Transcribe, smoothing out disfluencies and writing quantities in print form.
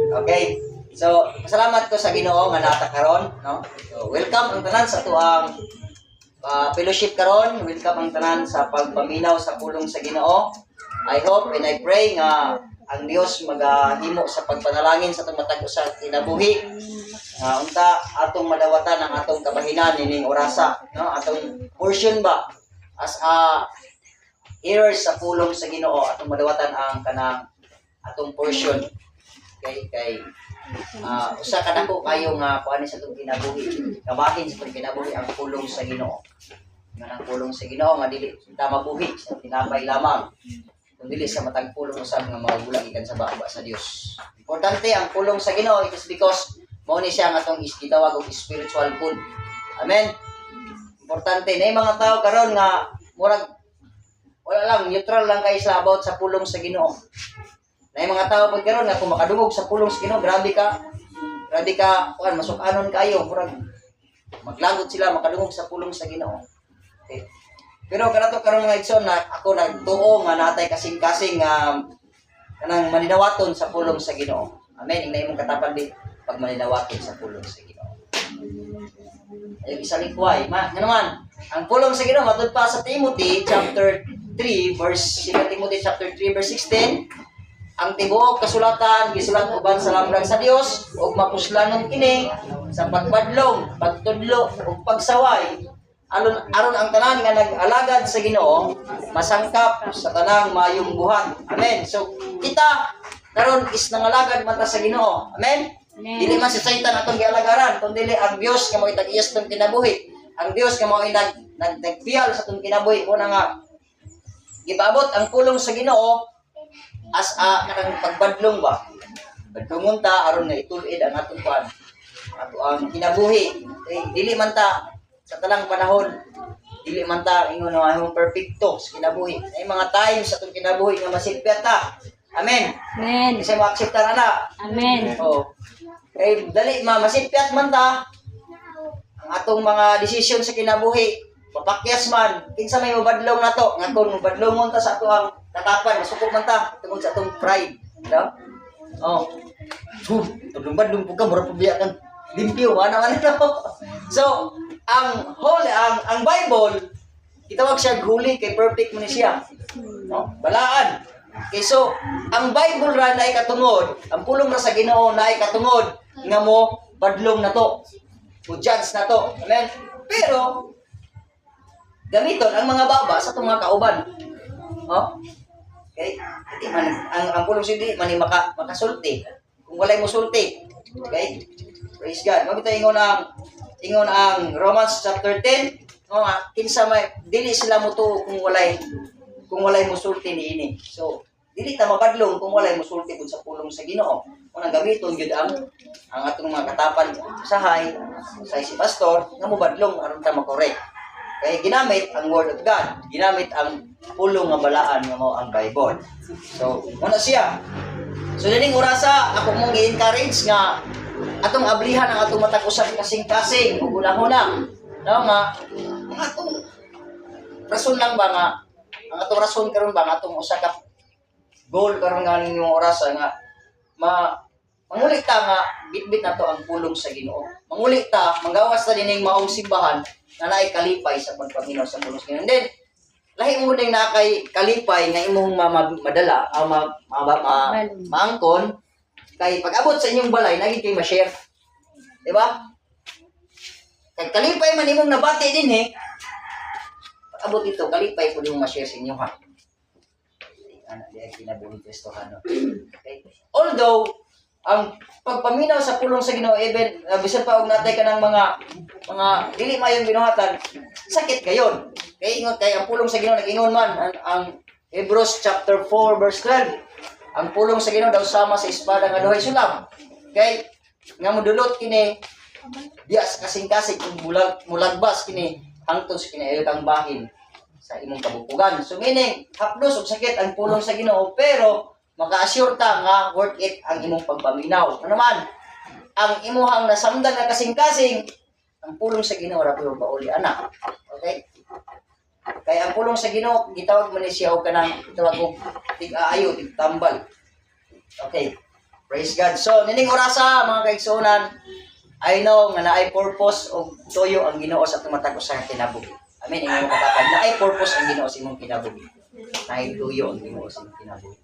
Okay. So, pasalamat ko sa Ginoo nga nata karon, no? So, welcome ang tanan sa tuang fellowship karon. Welcome ang tanan sa pagpaminaw sa pulong sa Ginoo. I hope and I pray nga ang Dios magahimo sa pagpanalangin sa atong matag usa kinabuhi. Unta atong madawatan ang atong kabahinan ining orasa, no? Atong portion ba as a heirs sa pulong sa Ginoo, atong madawatan ang kanang atong portion. Kay usa ka dako kayo nga kuan sa atong kinabuhi. Kabahin sa atong kinabuhi ang pulong sa Ginoo. Nga ang pulong sa Ginoo nga dili ta mabuhi sa tinapay lamang. Kung dili sa matag pulong usab nga magulang gikan sa baba sa Dios. Importante ang pulong sa Ginoo, it is because mao ni siya nga atong gitawag og spiritual food. Amen. Importante na mga tao karon nga murag wala lang, neutral lang kayo sa about sa pulong sa Ginoo. Na yung mga tao pag karon nga kung makadungog sa pulong sa Ginoo, grabe ka, kuan masukanon kayo, murag maglagot sila makadungog sa pulong sa Ginoo. Okay. Pero kanato karon mga igsoon na ako nagtuo nga natay kasing-kasing kanang maninawaton sa pulong sa Ginoo. Amen. Ingna imong katapan di pag maninawaton sa pulong sa Ginoo. Ay isa likway, nga naman ang pulong sa Ginoo matud pa sa Timothy chapter 3 verse 2 Timothy chapter 3 verse 16. Ang tibuok kasulatan gisulat uban sa lamdag sa Dios ug mapuslanon kini sa pagbadlong, pagtudlo ug pagsaway aron ang tanan nga nag-alagad sa Ginoo masangkap sa tanang maayong buhat. Amen. So kita karon is nangalagad man ta sa Ginoo. Amen. Dili man si Satan atong gialagaran kundi ang Dios nga mao itag-iyas tong kinabuhi. Ang Dios nga mao nagpiyal sa tong kinabuhi una nga gipaabot ang pulong sa Ginoo as kanang pagbadlong ba. Badlongon ta aron na itulid ang atong kuan. Ato ang kinabuhi. Dili man ta sa tanang panahon dili man ta ingon na perfecto sa kinabuhi. Ay mga times sa atong kinabuhi nga masilpyat ta. Amen. Amen. Kasi mo akseptar na. Amen. Oh. Kay dali masilpyat man ta ang atong mga desisyon sa kinabuhi. Mapakyas man, kinsa may mabadlong na to, nga kung mabadlongon ta sa ato ang katapan, masuko man ta, tungkol sa atong pride. No? Oh. Tudong-badlong po ka, mura pabiya kang limpyo, ano. So, ang Bible, itawag siya huli, kay perfect mo ni siya. No? Balaan. Okay, so, ang Bible ra na ay katungod, ang pulong ra sa Ginoo na ay katungod, nga mo, badlong na to. O judge na to. Amen? Pero, gamiton ang mga baba sa itong mga kauban. Oh? Okay? Ang pulong sindi, mani makasulti. Kung walay mo sulti. Okay? Praise God. Magito ingon ang Romans chapter 10. No, kinsa may dili sila mutuo kung walay mo sulti niini. So, dili ta mabadlong kung walay mo sulti pud sa pulong sa Ginoo. Unang gamiton gyud ang atong mga katapan usahay si pastor nga mobadlong aron ta makorek. Kaya ginamit ang Word of God. Ginamit ang pulong nga balaan nga mao ang Bible. So, muna siya. So, dining orasa, ako mong i-encourage nga atong ablihan ang atong matag usab kasing-kasing ug una-una. No, nga ang atong rason lang ba nga ang atong rason karon ba nga atong usa ka goal karon nga ninyong orasa nga mangulit ta nga bitbit na to ang pulong sa Ginoo. Mangulit ta, manggawas ta dining maong simbahan na naay kalipay sa pagpaminaw sa pulong sa Ginoo. And then, lahi mo din na kay kalipay nga imong madala, maangkon, kay pag-abot sa inyong balay, naging kayo ma-share. Diba? Kay kalipay man imong nabati din pag-abot ito, kalipay po din mong ma-share sa inyo ha. Di ay kinabuhi testohan. Okay? Although, ang pagpaminaw sa pulong sa Ginoo even bisan pa og natay kanang mga dili mayong binuhatan sakit gayon kay ingon kay ang pulong sa Ginoo nag-ingon man ang Hebrews chapter 4 verse 12 ang pulong sa Ginoo daw sama sa espada nga duhay sulam kay nga modulot kini diya sa kasing-kasing kung mulagbas kini hangtod sa kinaayutang bahin sa imong kabupugan. So meaning haplos og sakit ang pulong sa Ginoo pero maka-assure ta nga worth it ang imong pagpaminaw. Ano man, ang imuhang nasamdan na kasing-kasing, ang pulong sa Ginoo ra pud pauli ana. Okay? Kaya ang pulong sa Ginoo gitawag man ni siya og kanang gitawag og tig-aayo, tig-tambal. Okay. Praise God. So, nining orasa, mga kaigsunan, I know nga naay purpose o tuyo ang Ginoo sa tumatag sa kinabuhi. Amen. Ingon mo katapan, naay purpose ang Ginoo sa imong kinabuhi. Naay tuyo ang Ginoo sa imong kinabuhi.